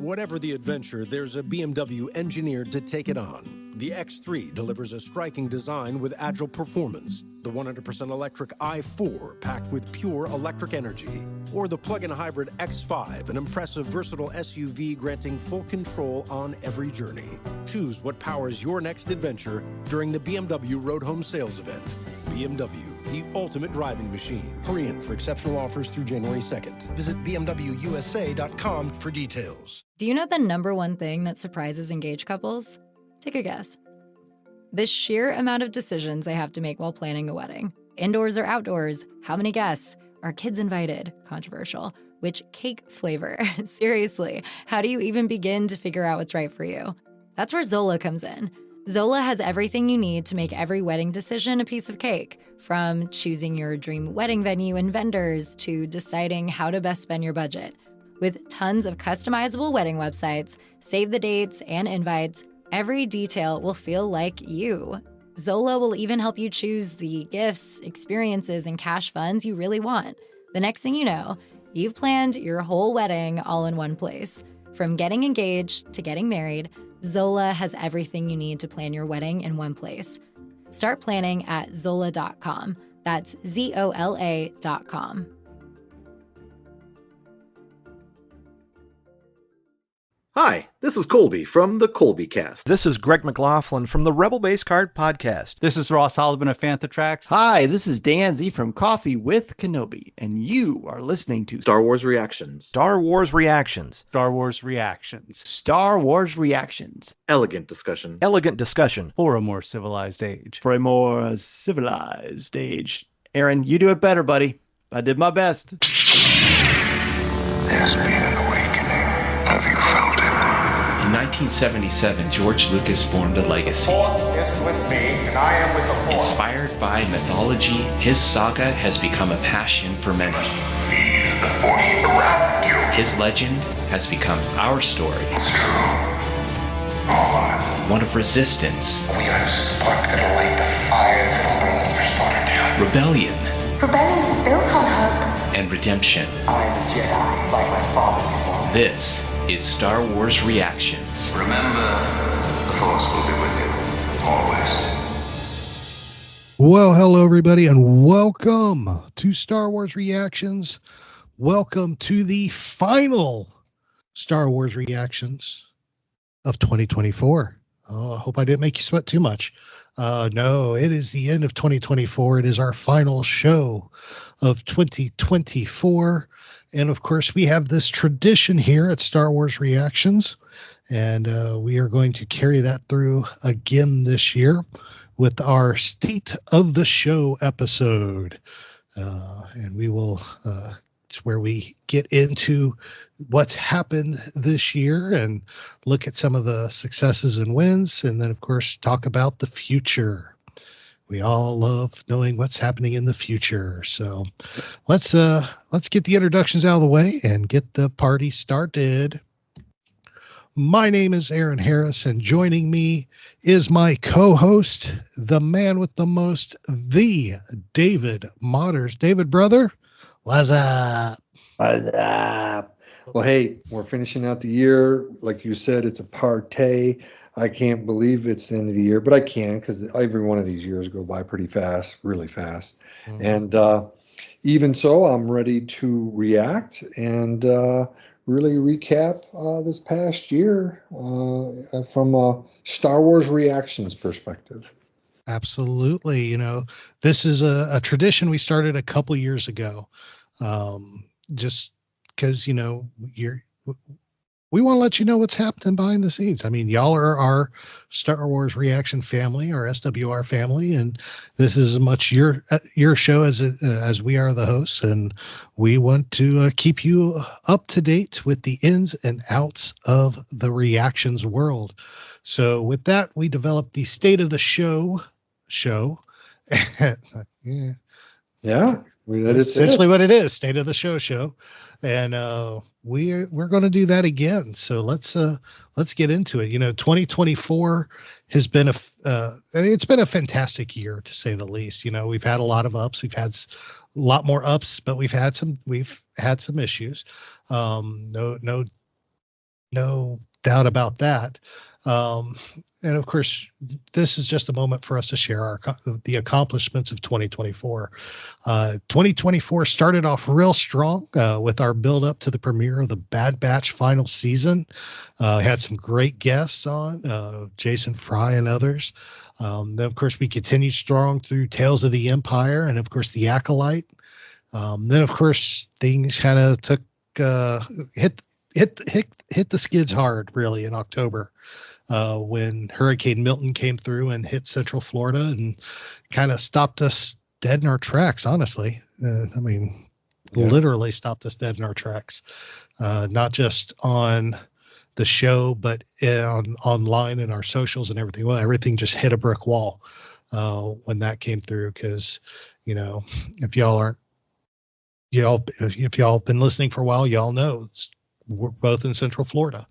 Whatever the adventure, there's a BMW engineered to take it on. The X3 delivers a striking design with agile performance. The 100% electric i4 packed with pure electric energy. Or the plug-in hybrid X5, an impressive versatile SUV granting full control on every journey. Choose what powers your next adventure during the BMW Road Home Sales Event. BMW, the ultimate driving machine. Hurry in for exceptional offers through January 2nd. Visit bmwusa.com for details. Do you know the number one thing that surprises engaged couples? Take a guess. The sheer amount of decisions they have to make while planning a wedding. Indoors or outdoors? How many guests? Are kids invited? Controversial. Which cake flavor? Seriously, how do you even begin to figure out what's right for you? That's where Zola comes in. Zola has everything you need to make every wedding decision a piece of cake, from choosing your dream wedding venue and vendors to deciding how to best spend your budget. With tons of customizable wedding websites, save the dates and invites, every detail will feel like you. Zola will even help you choose the gifts, experiences, and cash funds you really want. The next thing you know, you've planned your whole wedding all in one place. From getting engaged to getting married, Zola has everything you need to plan your wedding in one place. Start planning at Zola.com. That's Zola.com. Hi, this is Colby from the Colby Cast. This is Greg McLaughlin from the Rebel Base Card Podcast. This is Ross Sullivan of Fantatrax. Hi, this is Dan Z from Coffee with Kenobi, and you are listening to Star Wars Reactions. Star Wars Reactions. Star Wars Reactions. Star Wars Reactions. Elegant discussion. Elegant discussion. For a more civilized age. For a more civilized age. Aaron, you do it better, buddy. I did my best. There's been an awakening. Have you felt it? In 1977, George Lucas formed a legacy. Force is with me, and I am with the Force. Inspired by mythology, his saga has become a passion for many. Feel the Force around you. His legend has become our story. It's true. One of resistance. We are the spark that'll light the fire that'll bring the First Order down. Rebellion. Rebellion is built on hope. And redemption. I am a Jedi, like my father before. This is Star Wars Reactions. Remember, the Force will be with you, always. Well, hello, everybody, and welcome to Star Wars Reactions. Welcome to the final Star Wars Reactions of 2024. Oh, I hope I didn't make you sweat too much. No, it is the end of 2024. It is our final show of 2024. And of course, we have this tradition here at Star Wars Reactions, and we are going to carry that through again this year with our State of the Show episode. And we will, it's where we get into what's happened this year and look at some of the successes and wins, and then, of course, talk about the future. We all love knowing what's happening in the future. So let's get the introductions out of the way and get the party started. My name is Aaron Harris, and joining me is my co-host, the man with the most, the David Motters. David, brother, what's up? What's up? Well, hey, we're finishing out the year. Like you said, it's a party. I can't believe it's the end of the year, but I can, because every one of these years go by pretty fast, really fast. Mm-hmm. And even so, I'm ready to react and really recap this past year from a Star Wars Reactions perspective. Absolutely. You know, this is a tradition we started a couple years ago, just because, you know, we want to let you know what's happening behind the scenes. I mean, y'all are our Star Wars Reaction family, our SWR family, and this is as much your show as we are the hosts, and we want to keep you up to date with the ins and outs of the reactions world. So with that, we developed the State of the Show. Yeah. That's essentially what it is, State of the Show. And we're going to do that again. So let's get into it. You know, 2024 has been it's been a fantastic year, to say the least. You know, we've had a lot of ups, we've had a lot more ups, but we've had some issues. No No doubt about that. Um, and of course, this is just a moment for us to share the accomplishments of 2024. 2024 started off real strong with our build up to the premiere of the Bad Batch final season. Had some great guests on, Jason Fry and others. Then, of course, we continued strong through Tales of the Empire and, of course, The Acolyte. Then, of course, things kind of took hit the skids hard, really, in October when Hurricane Milton came through and hit Central Florida and kind of stopped us dead in our tracks. Honestly, literally stopped us dead in our tracks. Not just on the show, but online and our socials and everything. Well, everything just hit a brick wall when that came through. Because if y'all have been listening for a while, y'all know we're both in Central Florida.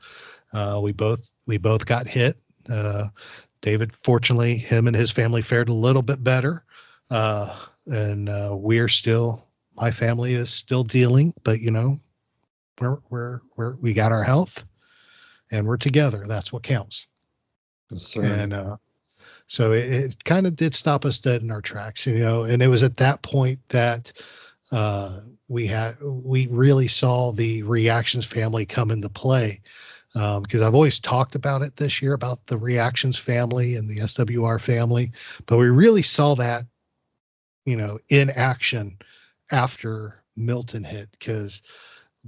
We both got hit. David, fortunately, him and his family fared a little bit better. And my family is still dealing, but we got our health and we're together. That's what counts. Yes, sir. And so it kind of did stop us dead in our tracks, and it was at that point that we really saw the Reactions family come into play. Because I've always talked about it this year, about the Reactions family and the SWR family, but we really saw that, in action after Milton hit, because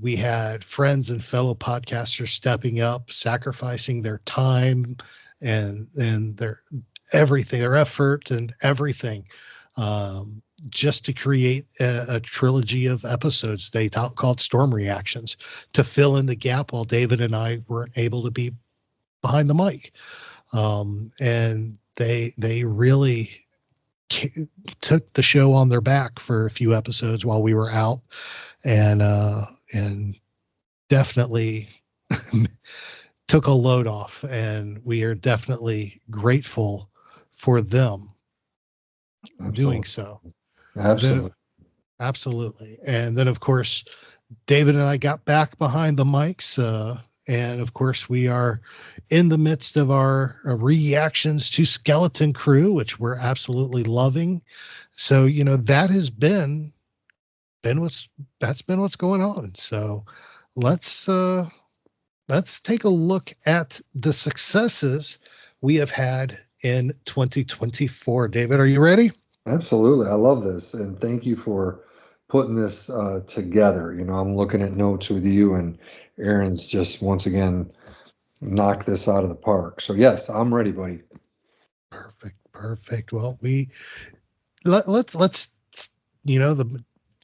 we had friends and fellow podcasters stepping up, sacrificing their time and their everything, their effort and everything, just to create a trilogy of episodes they called Storm Reactions, to fill in the gap while David and I weren't able to be behind the mic. And they really took the show on their back for a few episodes while we were out, and definitely took a load off, and we are definitely grateful for them doing so. Absolutely. And then, of course, David and I got back behind the mics, and of course, we are in the midst of our reactions to Skeleton Crew, which we're absolutely loving. So, that has been what's going on. So let's take a look at the successes we have had in 2024. David, are you ready? Absolutely. I love this. And thank you for putting this together. I'm looking at notes with you, and Aaron's just once again knocked this out of the park. So yes, I'm ready, buddy. Perfect. Well, let's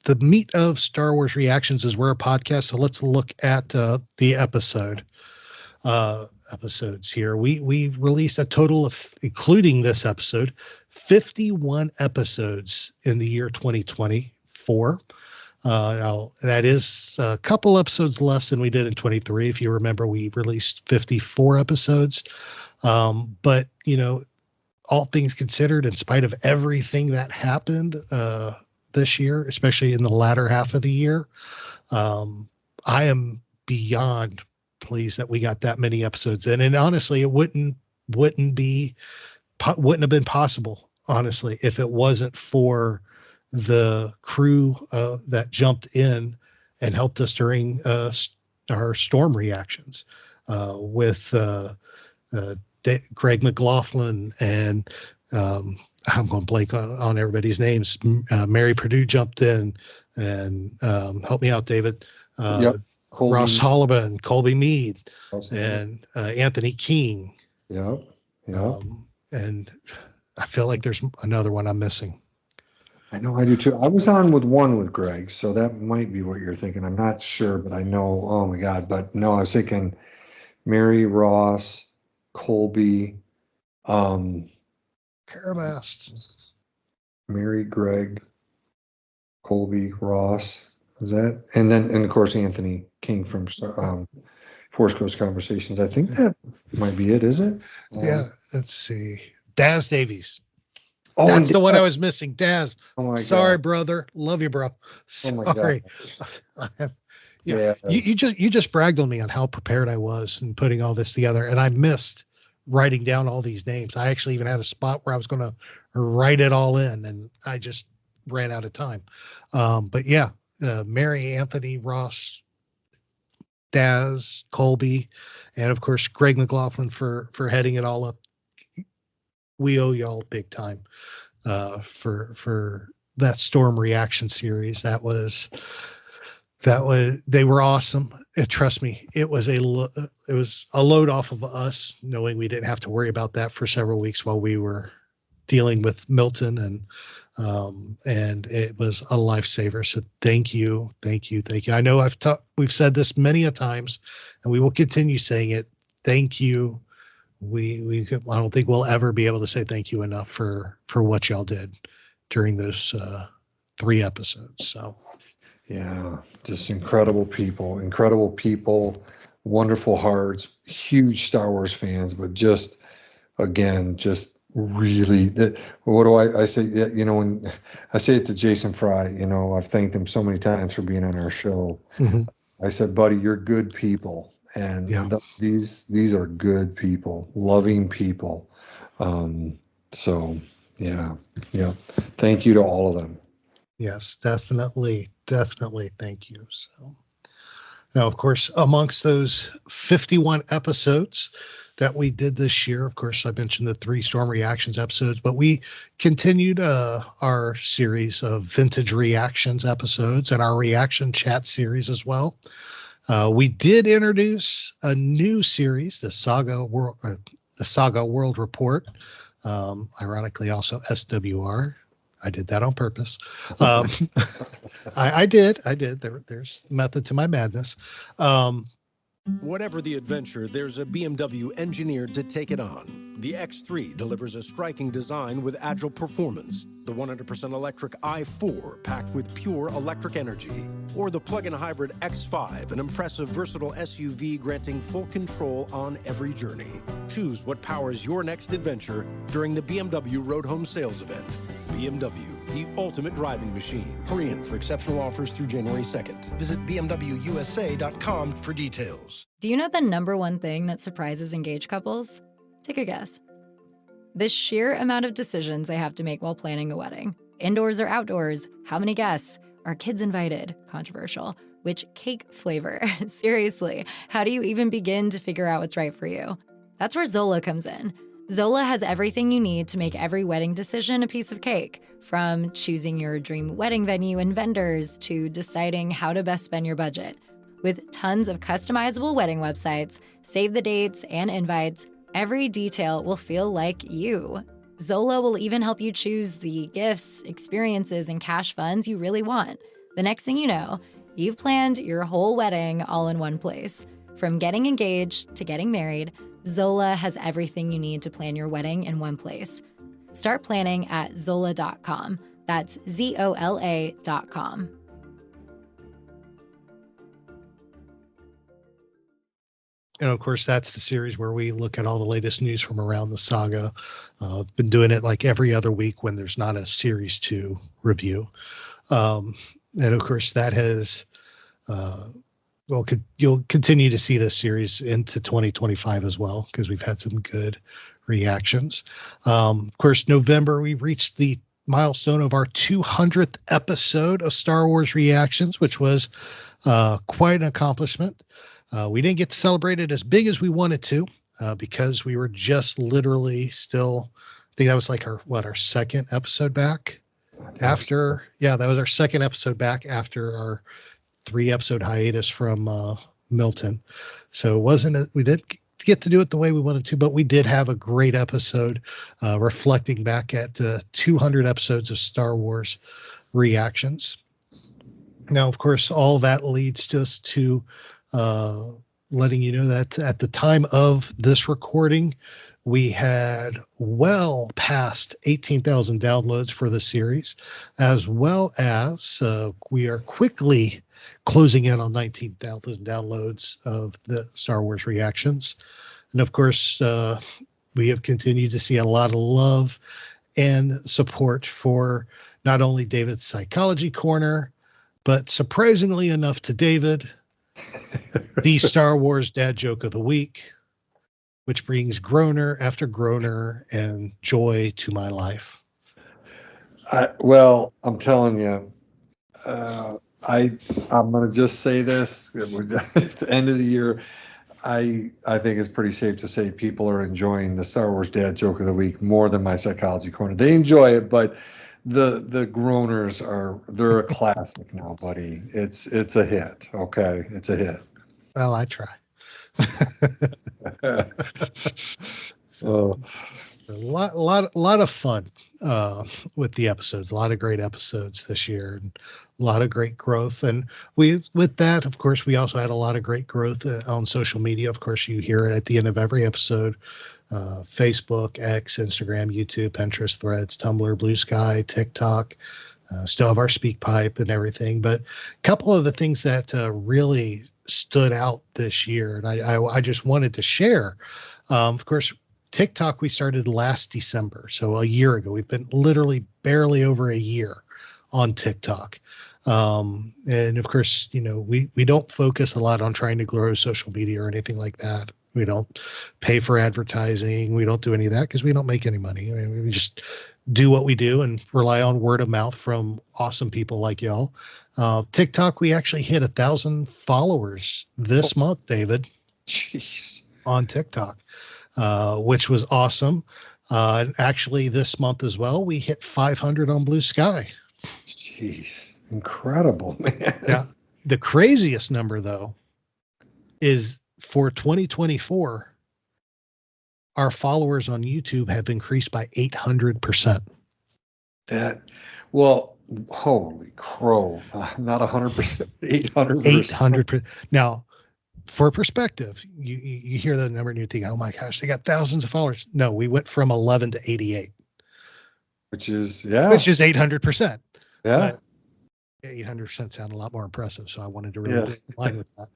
the meat of Star Wars Reactions is we're a podcast. So let's look at the episodes here. We released a total of, including this episode, 51 episodes in the year 2024. Now that is a couple episodes less than we did in 23. If you remember, we released 54 episodes. But all things considered, in spite of everything that happened this year, especially in the latter half of the year, I am beyond pleased that we got that many episodes in. And honestly, it wouldn't have been possible, honestly, if it wasn't for the crew that jumped in and helped us during our storm reactions with Greg McLaughlin and I'm going to blank on everybody's names. Mary Purdue jumped in and helped me out, David. Ross Holliban, Colby Mead, and Anthony King. Yeah. And I feel like there's another one I'm missing. I know I do too. I was on with Greg, so that might be what you're thinking. I'm not sure, but I know. Oh my God! But no, I was thinking Mary, Ross, Colby, Carabast, Mary, Greg, Colby, Ross. Is that? And of course Anthony King from Force Coast Conversations. I think that might be it. Is it? Yeah. Let's see. Daz Davies. Oh, that's the one I was missing. Daz. Oh my Sorry, God. brother. Love you, bro. Sorry. Oh my God. Yeah. You just bragged on me on how prepared I was in putting all this together, and I missed writing down all these names. I actually even had a spot where I was going to write it all in, and I just ran out of time. But yeah, Mary, Anthony, Ross, Daz, Colby, and of course Greg McLaughlin for heading it all up. We owe y'all big time for that Storm Reaction series. That was they were awesome. Trust me, it was a load off of us, knowing we didn't have to worry about that for several weeks while we were dealing with Milton, and it was a lifesaver. So thank you. I know we've said this many a times, and we will continue saying it. Thank you. I don't think we'll ever be able to say thank you enough for what y'all did during those 3 episodes. So. Yeah, just incredible people, wonderful hearts, huge Star Wars fans, but just really, what do I say? When I say it to Jason Fry, I've thanked him so many times for being on our show. Mm-hmm. I said, buddy, you're good people. And these are good people, loving people. So yeah. Thank you to all of them. Yes, definitely. Thank you. So now, of course, amongst those 51 episodes that we did this year, of course, I mentioned the 3 Storm Reactions episodes, but we continued our series of vintage reactions episodes and our reaction chat series as well. We did introduce a new series, the Saga World Report. Ironically, also SWR. I did that on purpose. I did. There's method to my madness. Whatever the adventure, there's a BMW engineered to take it on. The X3 delivers a striking design with agile performance. The 100% electric i4 packed with pure electric energy. Or the plug-in hybrid X5, an impressive versatile SUV granting full control on every journey. Choose what powers your next adventure during the BMW Road Home Sales Event. BMW, the ultimate driving machine. Hurry in for exceptional offers through January 2nd. Visit bmwusa.com for details. Do you know the number one thing that surprises engaged couples? Take a guess. The sheer amount of decisions they have to make while planning a wedding. Indoors or outdoors? How many guests? Are kids invited? Controversial. Which cake flavor? Seriously, how do you even begin to figure out what's right for you? That's where Zola comes in. Zola has everything you need to make every wedding decision a piece of cake, from choosing your dream wedding venue and vendors to deciding how to best spend your budget. With tons of customizable wedding websites, save the dates and invites, every detail will feel like you. Zola will even help you choose the gifts, experiences, and cash funds you really want. The next thing you know, you've planned your whole wedding all in one place. From getting engaged to getting married, Zola has everything you need to plan your wedding in one place. Start planning at Zola.com. That's ZOLA.com. And of course, that's the series where we look at all the latest news from around the saga. I've been doing it like every other week when there's not a series 2 review. And of course, that has, you'll continue to see this series into 2025 as well, because we've had some good reactions. Of course, November, we reached the milestone of our 200th episode of Star Wars Reactions, which was quite an accomplishment. We didn't get to celebrate it as big as we wanted to because we were just literally still, I think that was like our second episode back after. Yeah, that was our second episode back after our 3-episode hiatus from Milton. So we didn't get to do it the way we wanted to, but we did have a great episode reflecting back at 200 episodes of Star Wars Reactions. Now, of course, all that leads us to letting you know that at the time of this recording, we had well past 18,000 downloads for the series, as well as we are quickly closing in on 19,000 downloads of the Star Wars Reactions. And of course, we have continued to see a lot of love and support for not only David's Psychology Corner, but surprisingly enough to David, the Star Wars dad joke of the week, which brings groaner after groaner and joy to my life. Well, I'm telling you, I'm going to just say this. It's the end of the year. I think it's pretty safe to say people are enjoying the Star Wars dad joke of the week more than my psychology corner. They enjoy it, but the groaners they're a classic now, buddy. It's a hit. Okay, it's a hit. Well, I try. So a lot of fun with the episodes. A lot of great episodes this year, and a lot of great growth. And with that, of course, we also had a lot of great growth on social media. Of course, you hear it at the end of every episode. Facebook, X, Instagram, YouTube, Pinterest, Threads, Tumblr, Blue Sky, TikTok. Still have our speak pipe and everything. But a couple of the things that really stood out this year, and I just wanted to share. Of course, TikTok we started last December, so a year ago. We've been literally barely over a year on TikTok. And of course, we don't focus a lot on trying to grow social media or anything like that. We don't pay for advertising. We don't do any of that because we don't make any money. I mean, we just do what we do and rely on word of mouth from awesome people like y'all. TikTok, we actually hit 1,000 followers this month, David. Jeez. On TikTok, which was awesome. And actually this month as well, we hit 500 on Blue Sky. Jeez. Incredible, man. Yeah. The craziest number though is for 2024, our followers on YouTube have increased by 800%. Holy crow. Not 100%, 800%. 800%. Now, for perspective, you hear that number and you think, oh my gosh, they got thousands of followers. No, we went from 11 to 88. Which is 800%. Yeah. But 800% sound a lot more impressive. So I wanted to really get in line with that.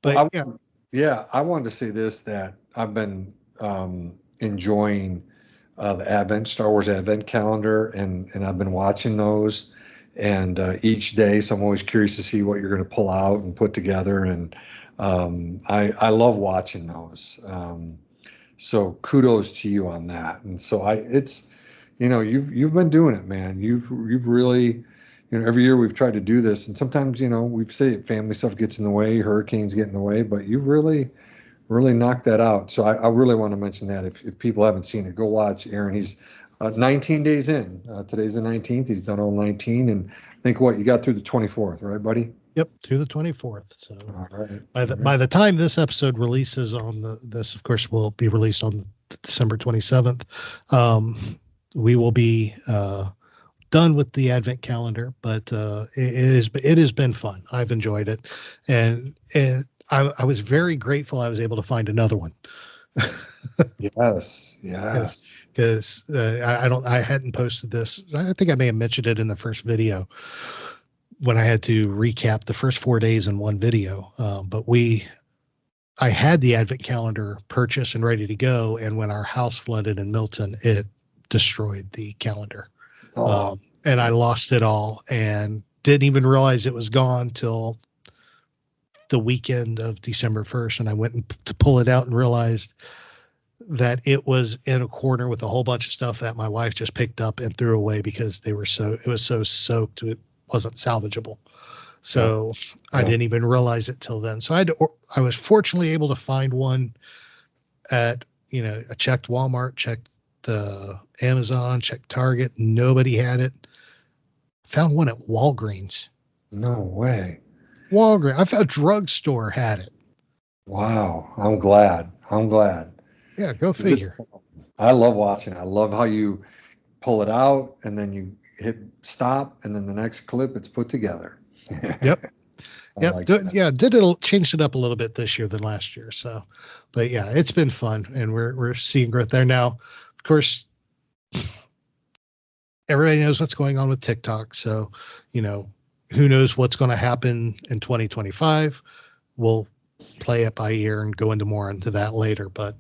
But I wanted to say this, that I've been enjoying the Star Wars Advent calendar, and I've been watching those and each day. So I'm always curious to see what you're going to pull out and put together. And I love watching those. So kudos to you on that. And so you've been doing it, man. You've really, every year we've tried to do this, and sometimes, we've said family stuff gets in the way, hurricanes get in the way, but you've really knocked that out. So I really want to mention that if people haven't seen it, go watch Aaron. He's 19 days in. Today's the 19th. He's done all 19, and I think you got through the 24th, right, buddy? Yep, through the 24th. So all right. By the time this episode releases this, of course, will be released on December 27th. We will be done with the Advent calendar, but it has been fun. I've enjoyed it, and I was very grateful I was able to find another one. Yes. Because I hadn't posted this. I think I may have mentioned it in the first video when I had to recap the first 4 days in one video. But I had the Advent calendar purchased and ready to go, and when our house flooded in Milton, it destroyed the calendar. And I lost it all and didn't even realize it was gone till the weekend of December 1st. And I went to pull it out and realized that it was in a corner with a whole bunch of stuff that my wife just picked up and threw away because it was so soaked it wasn't salvageable. So I didn't even realize it till then. So I was fortunately able to find one at, I checked Walmart, checked Amazon, checked Target. Nobody had it. Found one at Walgreens. No way. Walgreens. I found a drugstore had it. Wow. I'm glad. Yeah, go figure. I love watching. I love how you pull it out and then you hit stop and then the next clip it's put together. Yep. Changed it up a little bit this year than last year. So, but yeah, it's been fun and we're seeing growth there now. Of course, everybody knows what's going on with TikTok. So, who knows what's going to happen in 2025. We'll play it by ear and go more into that later. But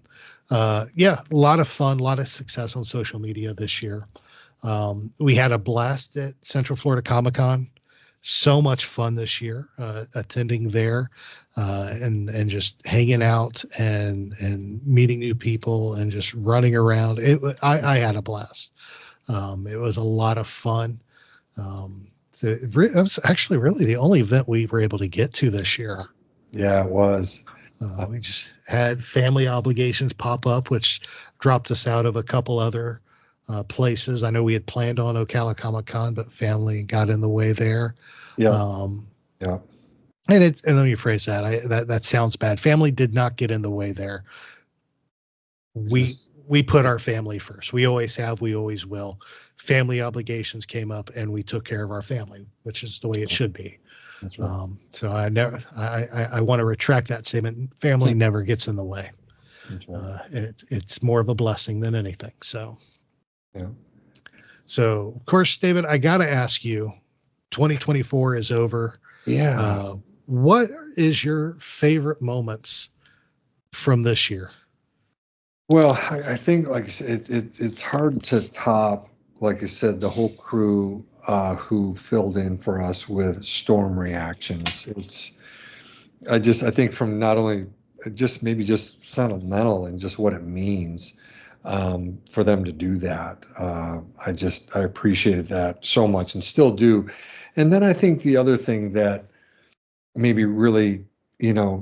a lot of fun, a lot of success on social media this year. We had a blast at Central Florida Comic-Con. so much fun this year, attending there, and just hanging out and meeting new people and just running around. I had a blast. It was a lot of fun. It was actually really the only event we were able to get to this year. Yeah, it was. We just had family obligations pop up, which dropped us out of a couple other places. I know we had planned on Ocala Comic Con, but family got in the way there. Yeah. Yeah. And let me rephrase that. That sounds bad. Family did not get in the way there. We put our family first. We always have. We always will. Family obligations came up, and we took care of our family, which is the way it should be. That's right. So I want to retract that statement. Family never gets in the way. That's right. It's more of a blessing than anything. So, yeah. So of course, David, I got to ask you, 2024 is over. Yeah. What is your favorite moments from this year? Well, I think, like I said, it's hard to top, like I said, the whole crew who filled in for us with storm reactions. I think from not only maybe just sentimental and just what it means for them to do that. I appreciated that so much and still do. And then I think the other thing that maybe really,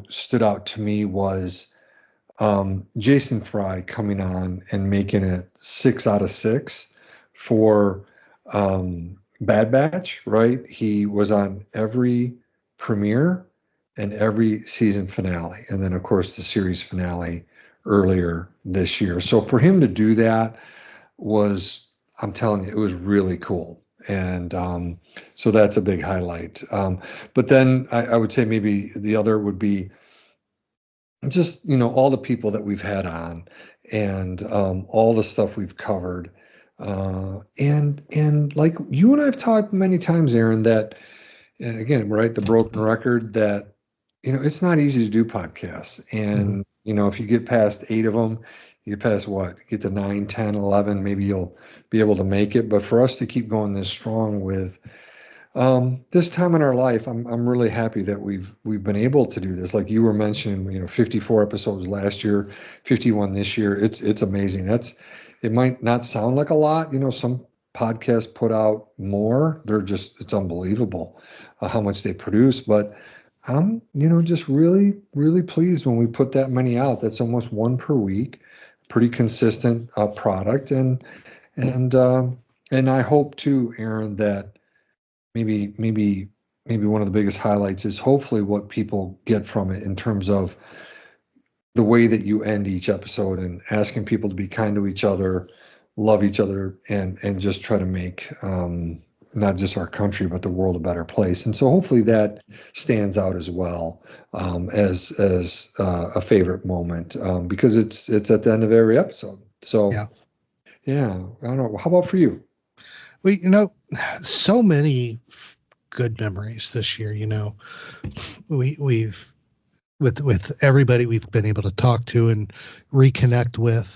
stood out to me was Jason Fry coming on and making it 6 out of 6 for Bad Batch, right? He was on every premiere and every season finale. And then, of course, the series finale earlier this year. So for him to do that was, I'm telling you, it was really cool. And so that's a big highlight. But then I would say maybe the other would be just, all the people that we've had on and all the stuff we've covered. And like you and I have talked many times, Aaron, that, and again, right, the broken record that, it's not easy to do podcasts. And, if you get past 8 of them, you get past get to 9, 10, 11, maybe you'll be able to make it. But for us to keep going this strong with this time in our life, I'm really happy that we've been able to do this. Like you were mentioning, 54 episodes last year, 51 this year. It's amazing. It might not sound like a lot. Some podcasts put out more. It's unbelievable how much they produce. But I'm, just really, really pleased when we put that many out. That's almost one per week. Pretty consistent product. And I hope too, Aaron, that maybe one of the biggest highlights is hopefully what people get from it in terms of the way that you end each episode and asking people to be kind to each other, love each other, and just try to make not just our country, but the world a better place. And so hopefully that stands out as well as a favorite moment because it's at the end of every episode. So yeah, I don't know. How about for you? Well, so many good memories this year. We've with everybody we've been able to talk to and reconnect with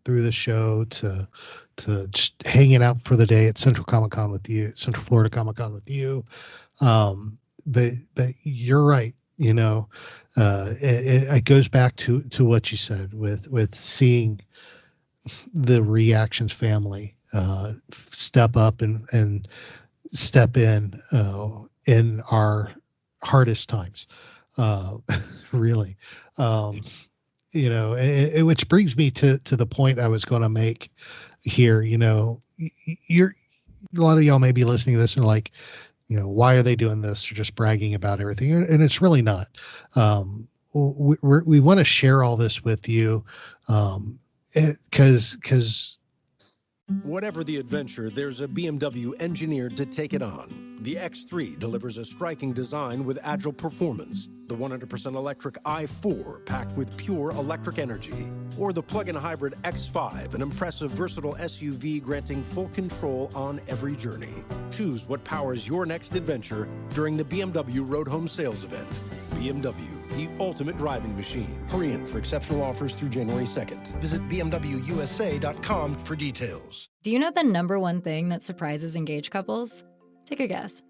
through the show to just hanging out for the day at Central Florida Comic Con with you. But you're right. It goes back to what you said with seeing the Reactions family step up and step in our hardest times. Really, which brings me to the point I was going to make here. A lot of y'all may be listening to this and like, why are they doing this? Or just bragging about everything, and it's really not. We want to share all this with you, because. Whatever the adventure, there's a BMW engineered to take it on. The X3 delivers a striking design with agile performance. The 100% electric i4 packed with pure electric energy. Or the plug-in hybrid X5, an impressive versatile SUV granting full control on every journey. Choose what powers your next adventure during the BMW Road Home Sales Event. BMW, the ultimate driving machine. Hurry in for exceptional offers through January 2nd. Visit bmwusa.com for details. Do you know the number one thing that surprises engaged couples? Take a guess.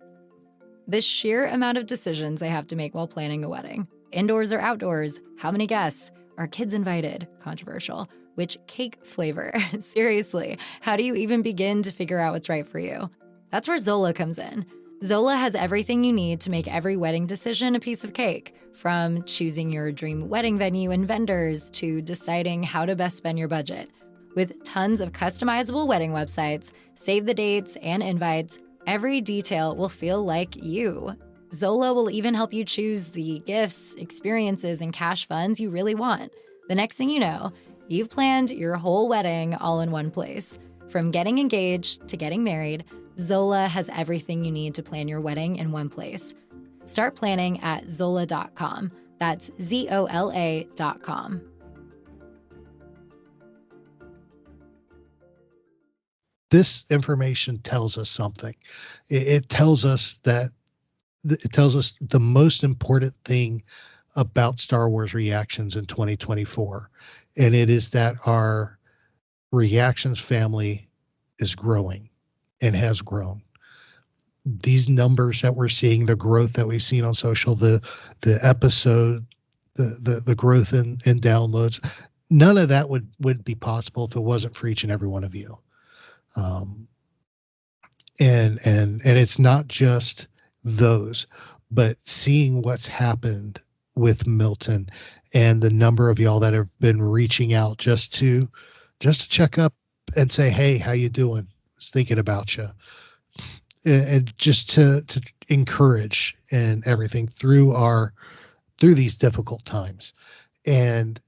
The sheer amount of decisions they have to make while planning a wedding. Indoors or outdoors? How many guests? Are kids invited? Controversial. Which cake flavor? Seriously, how do you even begin to figure out what's right for you? That's where Zola comes in. Zola has everything you need to make every wedding decision a piece of cake, from choosing your dream wedding venue and vendors to deciding how to best spend your budget. With tons of customizable wedding websites, save the dates and invites, every detail will feel like you. Zola will even help you choose the gifts, experiences, and cash funds you really want. The next thing you know, you've planned your whole wedding all in one place. From getting engaged to getting married, Zola has everything you need to plan your wedding in one place. Start planning at Zola.com. That's ZOLA.com. This information tells us something. It tells us that it tells us the most important thing about Star Wars reactions in 2024. And it is that our reactions family is growing and has grown. These numbers that we're seeing, the growth that we've seen on social, the episode, the growth in downloads, none of that would be possible if it wasn't for each and every one of you. And it's not just those, but seeing what's happened with Milton and the number of y'all that have been reaching out just to check up and say, hey, how you doing? I was thinking about you. And just to encourage and everything through these difficult times. And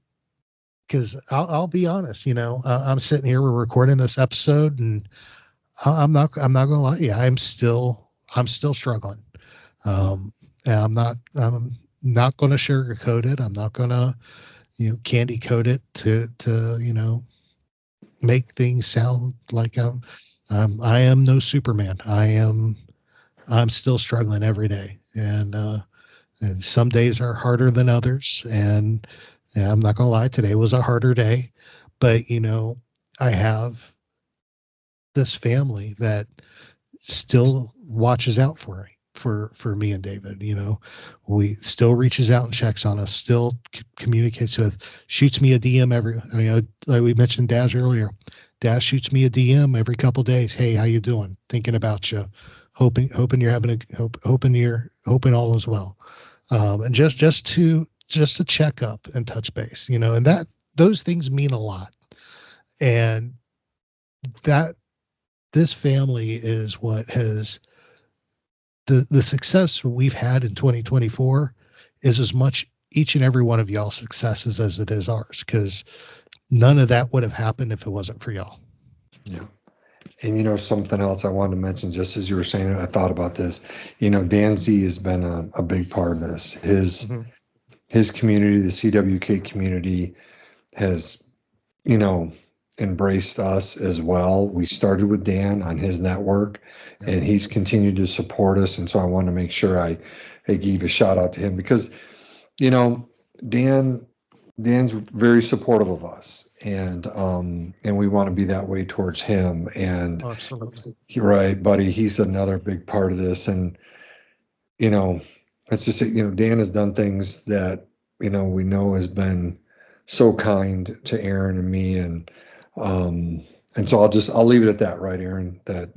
because I'll be honest, I'm sitting here, we're recording this episode, and I'm not gonna lie to you, I'm still struggling. And I'm not gonna sugarcoat it. I'm not gonna candy coat it to make things sound like I am no Superman. I'm still struggling every day, and some days are harder than others. And I'm not gonna lie, today was a harder day, but I have this family that still watches out for me and David. We still reaches out and checks on us, still communicates with, shoots me a DM like we mentioned Daz earlier. Daz shoots me a DM every couple days. Hey, how you doing? Thinking about you. Hoping you're hoping all is well. And just to check up and touch base, and that those things mean a lot. And that this family is what has the success we've had in 2024 is as much each and every one of y'all's successes as it is ours, because none of that would have happened if it wasn't for y'all. Yeah. And something else I wanted to mention, just as you were saying it, I thought about this. Dan Z has been a big part of this. His community, the CWK community, has, embraced us as well. We started with Dan on his network, and he's continued to support us. And so I want to make sure I gave a shout out to him, because, Dan's very supportive of us, and we want to be that way towards him. And absolutely, you're right, buddy. He's another big part of this. And, let's just say, Dan has done things that, we know has been so kind to Aaron and me. And so I'll leave it at that, right, Aaron? That,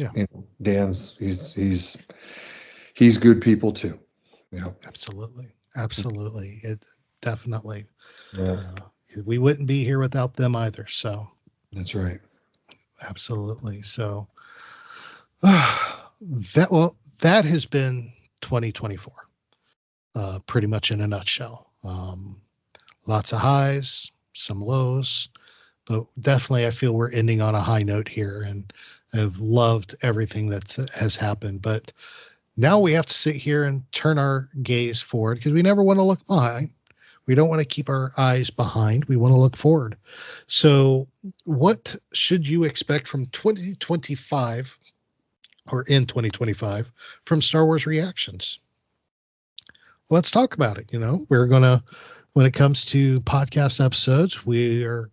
Dan's, he's good people too. Absolutely. It definitely, yeah. We wouldn't be here without them either. So that's right. Absolutely. So that has been 2024, pretty much in a nutshell. Lots of highs, some lows, but definitely I feel we're ending on a high note here, and I've loved everything that has happened. But now we have to sit here and turn our gaze forward, because we never want to look behind. We don't want to keep our eyes behind. We want to look forward. So what should you expect from 2025 or in 2025 from Star Wars Reactions? Let's talk about it. We're going to, when it comes to podcast episodes, we are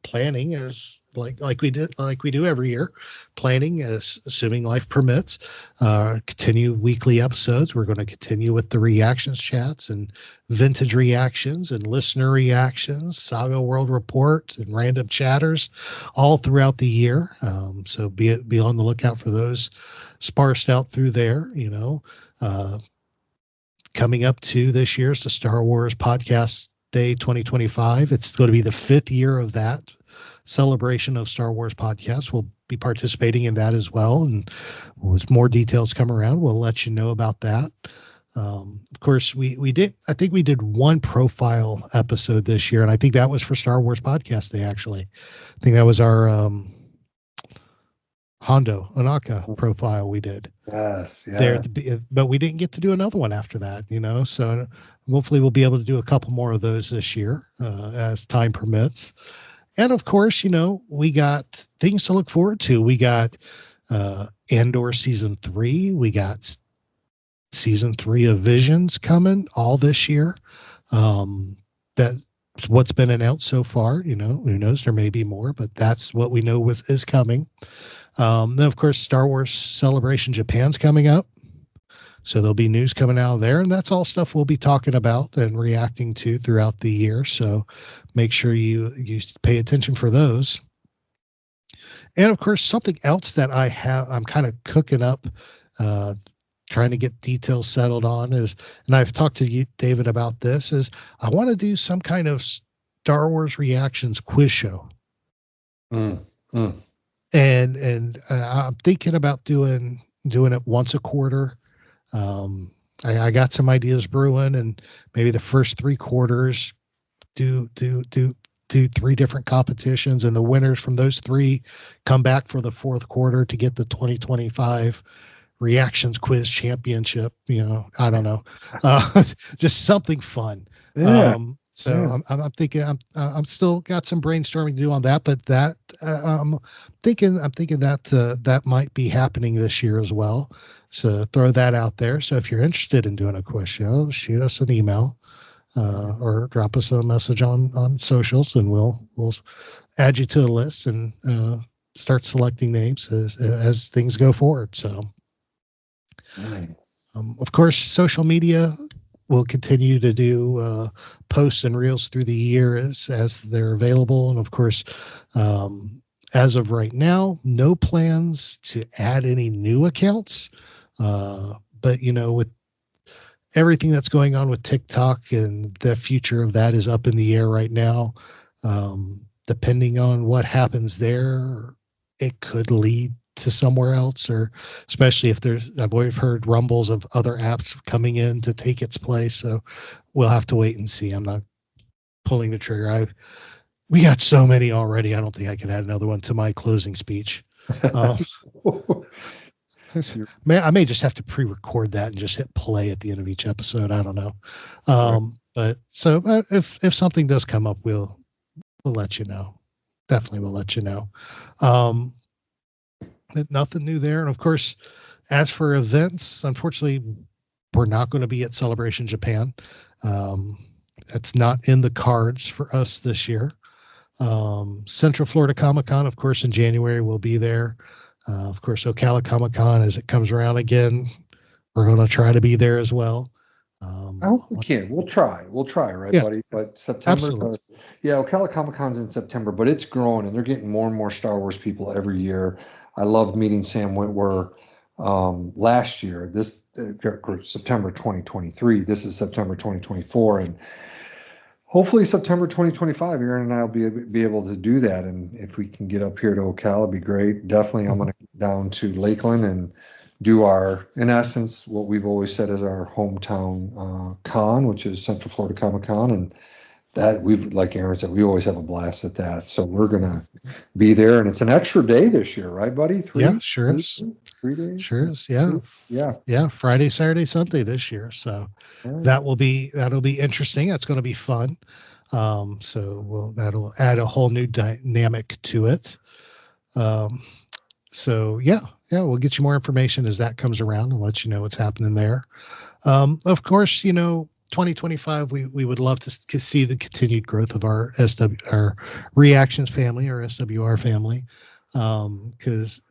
planning as like we do every year, planning as assuming life permits. Continue weekly episodes. We're going to continue with the reactions chats and vintage reactions and listener reactions, Saga World Report and random chatters, all throughout the year. So be on the lookout for those sparsed out through there. Coming up to this year's the Star Wars Podcast Day 2025. It's going to be the 5th year of that celebration of Star Wars podcasts. We'll be participating in that as well. And as more details come around, we'll let you know about that. Of course, I think we did one profile episode this year, and I think that was for Star Wars Podcast Day, actually. I think that was our Hondo Onaka profile we did. Yes, yeah. But we didn't get to do another one after that, so hopefully we'll be able to do a couple more of those this year as time permits. And of course, we got things to look forward to. We got Andor season 3. We got season 3 of Visions coming all this year. That's what's been announced so far. Who knows? There may be more, but that's what we know is coming. Then, of course, Star Wars Celebration Japan's coming up. So there'll be news coming out of there. And that's all stuff we'll be talking about and reacting to throughout the year. So make sure you pay attention for those. And, of course, something else that I'm kind of cooking up, trying to get details settled on is, and I've talked to you, David, about this, is I want to do some kind of Star Wars reactions quiz show. And I'm thinking about doing it once a quarter. I got some ideas brewing, and maybe the first 3 quarters do 3 different competitions, and the winners from those 3 come back for the 4th quarter to get the 2025 reactions quiz championship. I don't know, just something fun. Yeah. I'm thinking I'm still got some brainstorming to do on that, but that I'm thinking that might be happening this year as well. So throw that out there. So if you're interested in doing a quiz show, shoot us an email or drop us a message on socials, and we'll add you to the list and start selecting names as things go forward. So, nice. Of course, social media. We'll continue to do posts and reels through the year as they're available. And of course, as of right now, no plans to add any new accounts. But, with everything that's going on with TikTok, and the future of that is up in the air right now. Depending on what happens there, it could lead to somewhere else, or especially if I've always heard rumbles of other apps coming in to take its place. So we'll have to wait and see. I'm not pulling the trigger. We got so many already. I don't think I can add another one to my closing speech. I may just have to pre-record that and just hit play at the end of each episode. I don't know. But if something does come up, we'll let you know. Definitely we'll let you know. Nothing new there. And of course, as for events, unfortunately, we're not going to be at Celebration Japan. That's not in the cards for us this year. Central Florida Comic-Con, of course, in January, we'll be there. Of course, Ocala Comic-Con, as it comes around again, we're going to try to be there as well. I hope we can. We'll try, right, buddy? But September, Ocala Comic-Con's in September, but it's growing, and they're getting more and more Star Wars people every year. I loved meeting Sam Witwer last year. This September 2023. This is September 2024, and hopefully September 2025. Aaron and I will be able to do that, and if we can get up here to Ocala, it'd be great. Definitely, I'm going to get down to Lakeland and do in essence, what we've always said is our hometown con, which is Central Florida Comic-Con, and that like Aaron said, we always have a blast at that. So we're gonna be there, and it's an extra day this year, right, buddy? 3 Yeah, sure is. 3 days. Sure is. Yeah. Yeah. Friday, Saturday, Sunday this year. So that'll be interesting. That's going to be fun. That'll add a whole new dynamic to it. We'll get you more information as that comes around and let you know what's happening there. Of course, 2025, we would love to see the continued growth of our our reactions family, our SWR family, because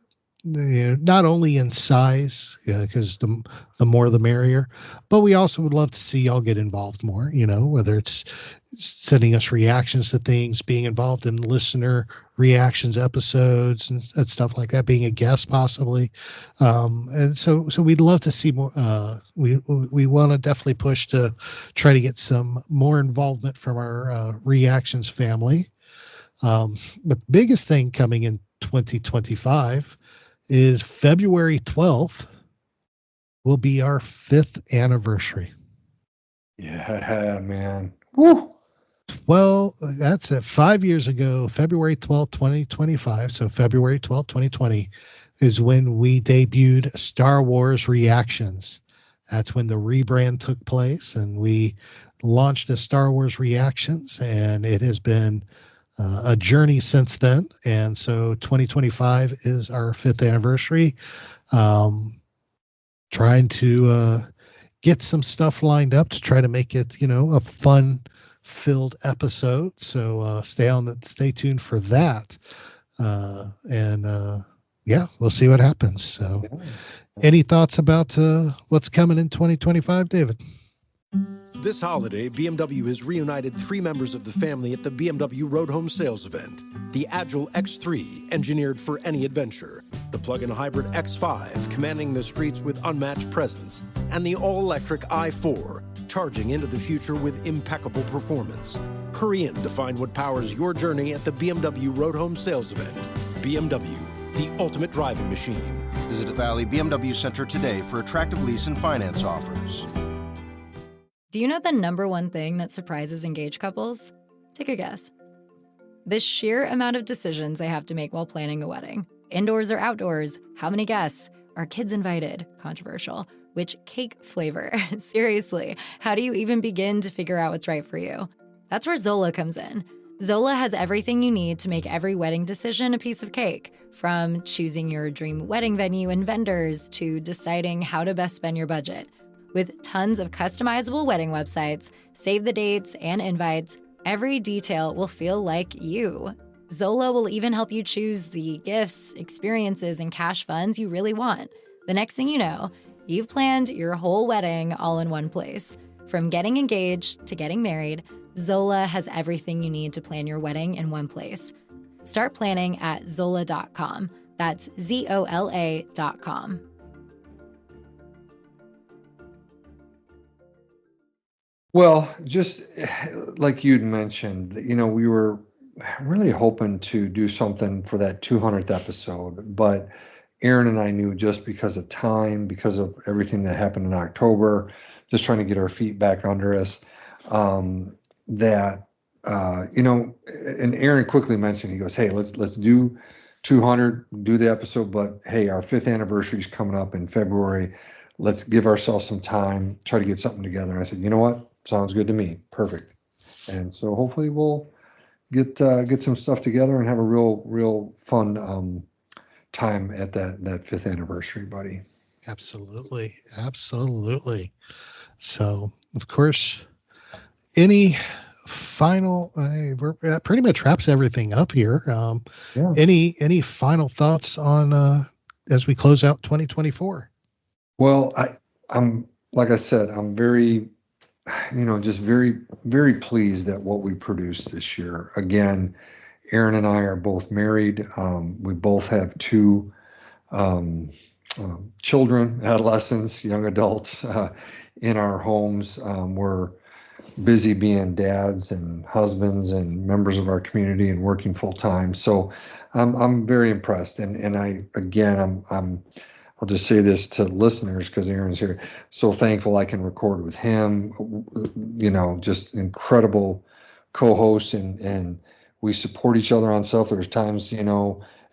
not only in size, because the more the merrier, but we also would love to see y'all get involved more. Whether it's sending us reactions to things, being involved in listener reactions episodes and stuff like that, being a guest possibly, and so we'd love to see more. We want to definitely push to try to get some more involvement from our reactions family. But the biggest thing coming in 2025 is February 12th will be our 5th anniversary. Yeah, man. Woo. Well, that's it. 5 years ago, February 12th, 2025. So February 12th, 2020 is when we debuted Star Wars Reactions. That's when the rebrand took place and we launched the Star Wars Reactions, and it has been a journey since then. And so 2025 is our 5th anniversary. Trying to get some stuff lined up to try to make it, a fun filled episode. So stay tuned for that. Yeah, we'll see what happens. So any thoughts about what's coming in 2025, David? This holiday, BMW has reunited 3 members of the family at the BMW Road Home Sales event. The Agile X3, engineered for any adventure. The plug-in hybrid X5, commanding the streets with unmatched presence. And the all-electric i4, charging into the future with impeccable performance. Hurry in to find what powers your journey at the BMW Road Home Sales event. BMW, the ultimate driving machine. Visit Valley BMW Center today for attractive lease and finance offers. Do you know the number one thing that surprises engaged couples? Take a guess. The sheer amount of decisions they have to make while planning a wedding. Indoors or outdoors? How many guests? Are kids invited? Controversial. Which cake flavor? Seriously, how do you even begin to figure out what's right for you? That's where Zola comes in. Zola has everything you need to make every wedding decision a piece of cake. From choosing your dream wedding venue and vendors to deciding how to best spend your budget. With tons of customizable wedding websites, save the dates, and invites, every detail will feel like you. Zola will even help you choose the gifts, experiences, and cash funds you really want. The next thing you know, you've planned your whole wedding all in one place. From getting engaged to getting married, Zola has everything you need to plan your wedding in one place. Start planning at Zola.com. That's ZOLA.com. Well, just like you'd mentioned, we were really hoping to do something for that 200th episode, but Aaron and I knew just because of time, because of everything that happened in October, just trying to get our feet back under us, that, and Aaron quickly mentioned, he goes, hey, let's do 200, do the episode, but hey, our 5th anniversary is coming up in February. Let's give ourselves some time, try to get something together. And I said, you know what? Sounds good to me. Perfect. And so hopefully we'll get some stuff together and have a real fun time at that 5th anniversary, buddy. Absolutely. So, of course, any final, that pretty much wraps everything up here. Any final thoughts on as we close out 2024? Well, I'm like I said, I'm very, just very, very pleased at what we produced this year. Again, Aaron and I are both married. We both have 2 children, adolescents, young adults in our homes. We're busy being dads and husbands and members of our community and working full time. So I'm very impressed. And I'll just say this to listeners because Aaron's here. So thankful I can record with him, just incredible co-host and we support each other on stuff. There's times,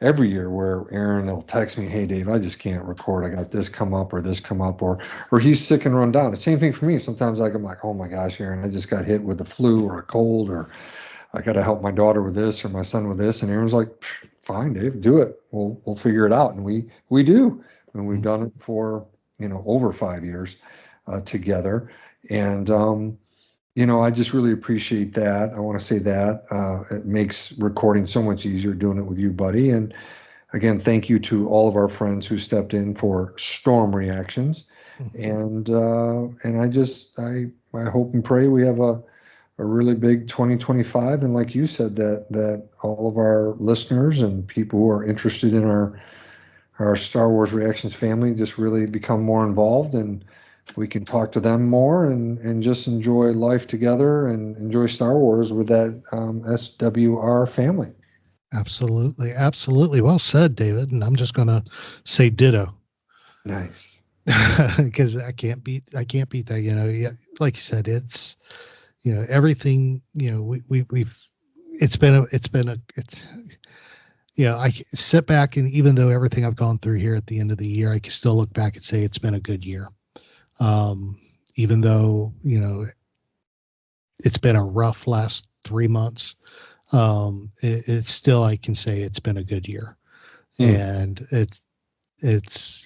every year where Aaron will text me, hey, Dave, I just can't record. I got this come up or he's sick and run down. The same thing for me. Sometimes I'm like, oh my gosh, Aaron, I just got hit with the flu or a cold or I got to help my daughter with this or my son with this. And Aaron's like, fine, Dave, do it. We'll figure it out. And we do. And we've done it for, over 5 years together. And, I just really appreciate that. I want to say that it makes recording so much easier doing it with you, buddy. And again, thank you to all of our friends who stepped in for storm reactions. And I hope and pray we have a really big 2025. And like you said, that all of our listeners and people who are interested in our Star Wars Reactions family just really become more involved, and we can talk to them more and just enjoy life together and enjoy Star Wars with that SWR family. Absolutely. Absolutely. Well said, David. And I'm just going to say ditto. Nice. Because I can't beat that. Yeah, like you said, it's, everything, I sit back, and even though everything I've gone through here at the end of the year, I can still look back and say it's been a good year. Even though, it's been a rough last 3 months, it's still, I can say it's been a good year. And it's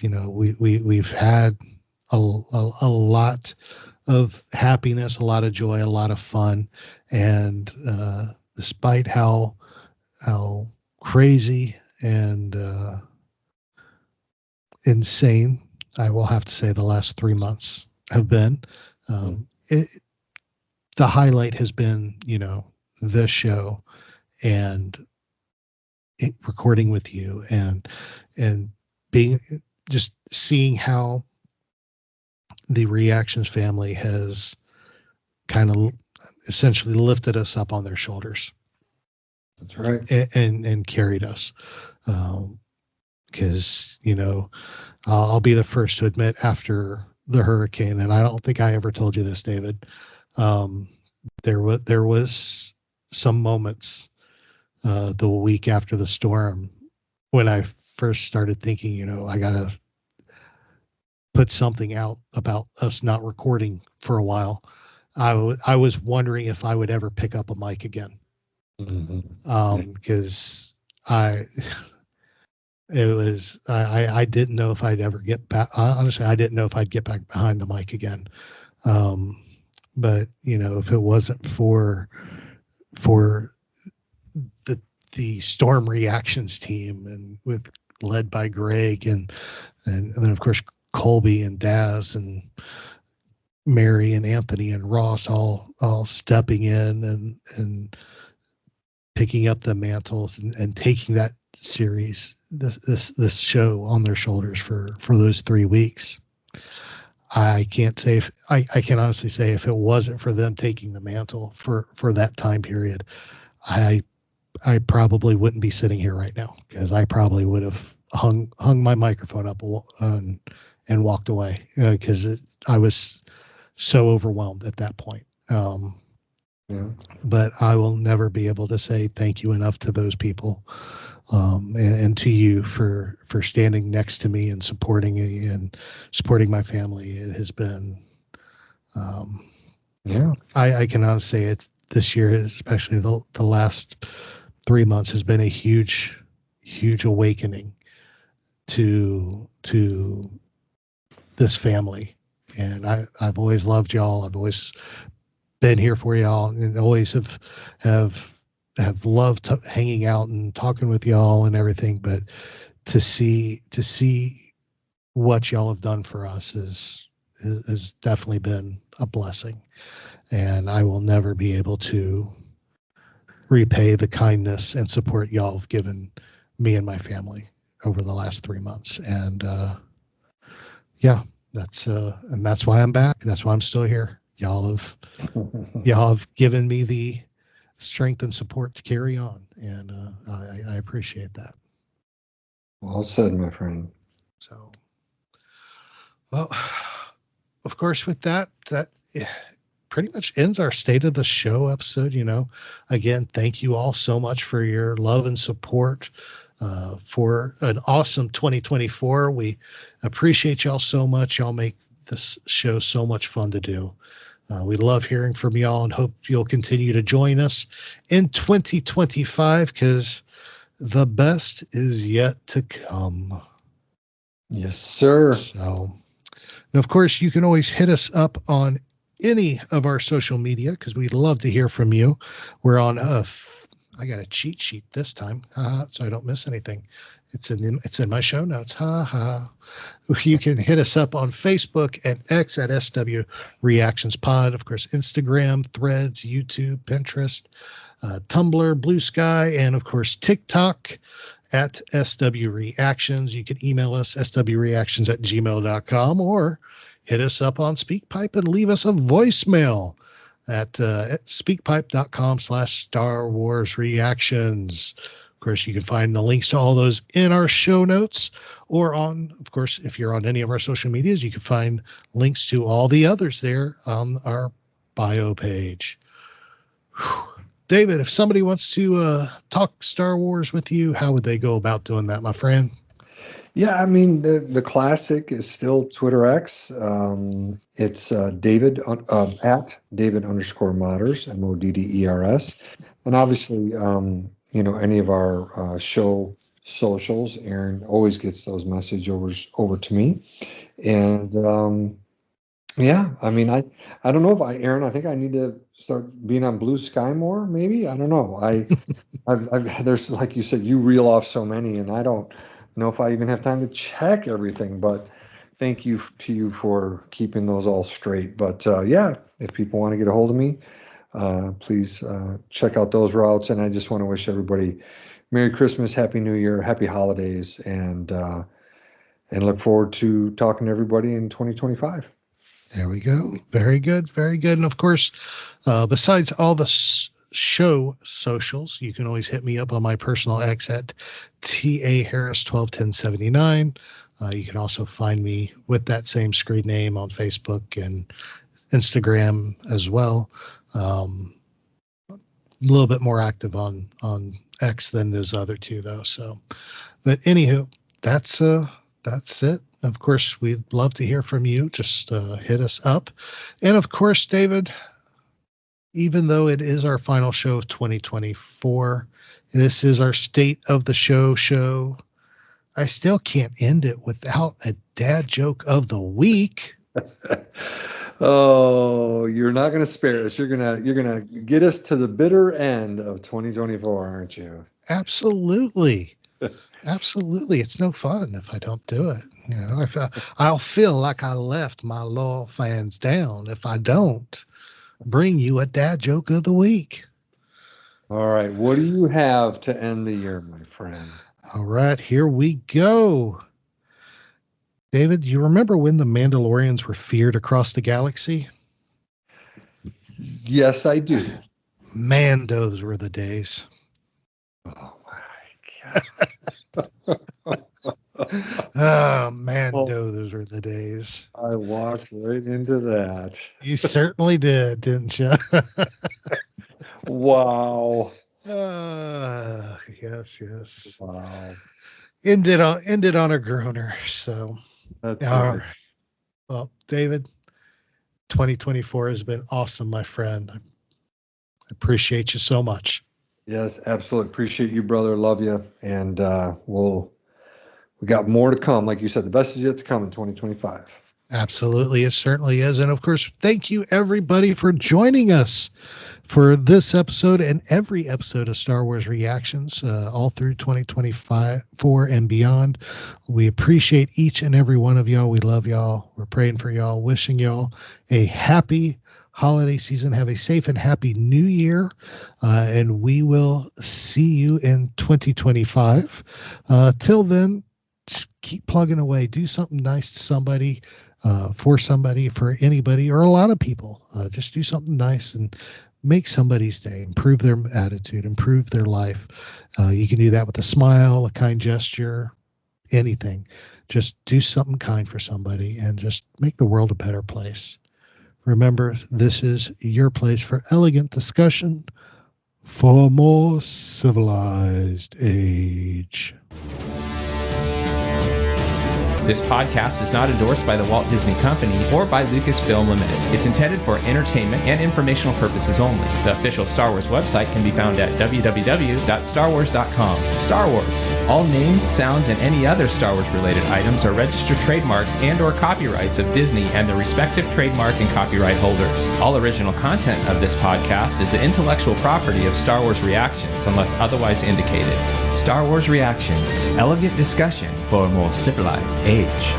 we've had a lot of happiness, a lot of joy, a lot of fun. And despite how crazy and insane, I will have to say, the last 3 months have been, the highlight has been, this show and recording with you and being, just seeing how the Reactions family has kind of essentially lifted us up on their shoulders. That's right. And carried us. Because, I'll be the first to admit, after the hurricane, and I don't think I ever told you this, David, there was some moments the week after the storm when I first started thinking, I got to put something out about us not recording for a while. I was wondering if I would ever pick up a mic again. Because I didn't know if I'd ever get back. Honestly, I didn't know if I'd get back behind the mic again. But if it wasn't for the Storm Reactions team, and led by Greg and then of course Colby and Daz and Mary and Anthony and Ross all stepping in and picking up the mantle and taking that series, this show, on their shoulders for those 3 weeks. I can't say if I can honestly say, if it wasn't for them taking the mantle for that time period, I probably wouldn't be sitting here right now, because I probably would have hung my microphone up and walked away, because I was so overwhelmed at that point. But I will never be able to say thank you enough to those people, and to you for standing next to me and supporting me and supporting my family. It has been, I can honestly say it's this year, especially the last 3 months, has been a huge awakening to this family. And I've always loved y'all. I've always been here for y'all, and always have loved hanging out and talking with y'all and everything. But to see what y'all have done for us has definitely been a blessing. And I will never be able to repay the kindness and support y'all have given me and my family over the last 3 months. And that's why I'm back. That's why I'm still here. Y'all have given me the strength and support to carry on, and I appreciate that. Well said, my friend. So, well, of course, with that pretty much ends our State of the Show episode. Again, thank you all so much for your love and support for an awesome 2024. We appreciate y'all so much. Y'all make this show so much fun to do. We love hearing from y'all, and hope you'll continue to join us in 2025, because the best is yet to come. Yes, sir. So, and of course, you can always hit us up on any of our social media, because we'd love to hear from you. We're on I got a cheat sheet this time, so I don't miss anything. It's in my show notes. You can hit us up on Facebook and X at SW Reactions Pod. Of course, Instagram, Threads, YouTube, Pinterest, Tumblr, Blue Sky, and of course TikTok at SW Reactions. You can email us swreactions@gmail.com or hit us up on SpeakPipe and leave us a voicemail at speakpipe.com/Star Wars Reactions. Of course, you can find the links to all those in our show notes, or on, of course, if you're on any of our social medias, you can find links to all the others there on our bio page. Whew. David, if somebody wants to talk Star Wars with you, how would they go about doing that, my friend? Yeah, I mean, the classic is still Twitter X. It's David at David_Modders, MODDERS. And obviously, any of our show socials, Aaron always gets those messages over to me. And yeah, I mean, I don't know if Aaron, I think I need to start being on Blue Sky more, maybe. I don't know. There's, like you said, you reel off so many, and I don't know if I even have time to check everything, but thank you to you for keeping those all straight. But yeah, if people want to get a hold of me, please check out those routes. And I just want to wish everybody Merry Christmas, Happy New Year, Happy Holidays, and look forward to talking to everybody in 2025. There we go. Very good. Very good. And of course, besides all the show socials, you can always hit me up on my personal X at TAHarris121079. You can also find me with that same screen name on Facebook and Instagram as well. A little bit more active on X than those other two, though. So, but anywho, that's it. Of course, we'd love to hear from you. Just hit us up. And of course, David, even though it is our final show of 2024, this is our State of the Show. I still can't end it without a dad joke of the week. Oh, you're not going to spare us. You're gonna get us to the bitter end of 2024, aren't you? Absolutely. Absolutely. It's no fun if I don't do it. I'll feel like I left my loyal fans down if I don't bring you a dad joke of the week. All right. What do you have to end the year, my friend? All right, here we go. David, you remember when the Mandalorians were feared across the galaxy? Yes, I do. Man, those were the days. Oh, my God. Oh, man, those were the days. I walked right into that. You certainly did, didn't you? Wow. Yes. Wow. Ended on a groaner. So that's right. Well, David, 2024 has been awesome, my friend. I appreciate you so much. Yes, absolutely. Appreciate you, brother. Love you. And we got more to come. Like you said, the best is yet to come in 2025. Absolutely. It certainly is. And of course, thank you everybody for joining us for this episode and every episode of Star Wars Reactions all through 2024 and beyond. We appreciate each and every one of y'all. We love y'all. We're praying for y'all, wishing y'all a happy holiday season. Have a safe and happy new year. And we will see you in 2025. Till then, just keep plugging away. Do something nice to somebody, for anybody, or a lot of people. Just do something nice and make somebody's day, improve their attitude, improve their life. You can do that with a smile, a kind gesture, anything. Just do something kind for somebody and just make the world a better place. Remember, this is your place for elegant discussion for a more civilized age. This podcast is not endorsed by the Walt Disney Company or by Lucasfilm Limited. It's intended for entertainment and informational purposes only. The official Star Wars website can be found at www.starwars.com. Star Wars, All names, sounds, and any other Star Wars related items are registered trademarks and or copyrights of Disney and the respective trademark and copyright holders. All original content of this podcast is the intellectual property of Star Wars Reactions unless otherwise indicated. Star Wars Reactions, elegant discussion for a more civilized age.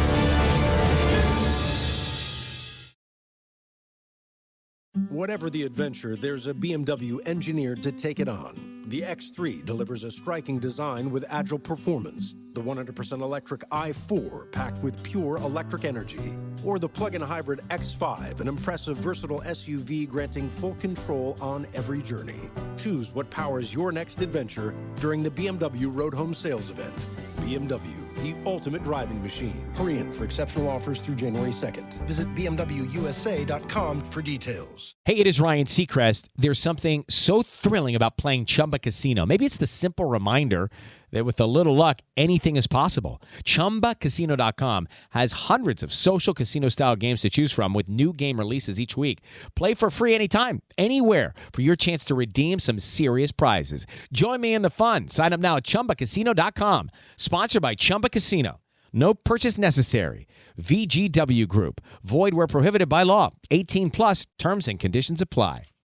Whatever the adventure, there's a BMW engineered to take it on. The X3 delivers a striking design with agile performance. The 100% electric i4 packed with pure electric energy. Or the plug-in hybrid X5, an impressive, versatile SUV granting full control on every journey. Choose what powers your next adventure during the BMW Road Home Sales Event. BMW, the ultimate driving machine. Hurry in for exceptional offers through January 2nd. Visit bmwusa.com for details. Hey, it is Ryan Seacrest. There's something so thrilling about playing Chumba Casino. Maybe it's the simple reminder that with a little luck, anything is possible. ChumbaCasino.com has hundreds of social casino-style games to choose from with new game releases each week. Play for free anytime, anywhere for your chance to redeem some serious prizes. Join me in the fun. Sign up now at ChumbaCasino.com. Sponsored by Chumba Casino. No purchase necessary. VGW Group. Void where prohibited by law. 18 plus terms and conditions apply.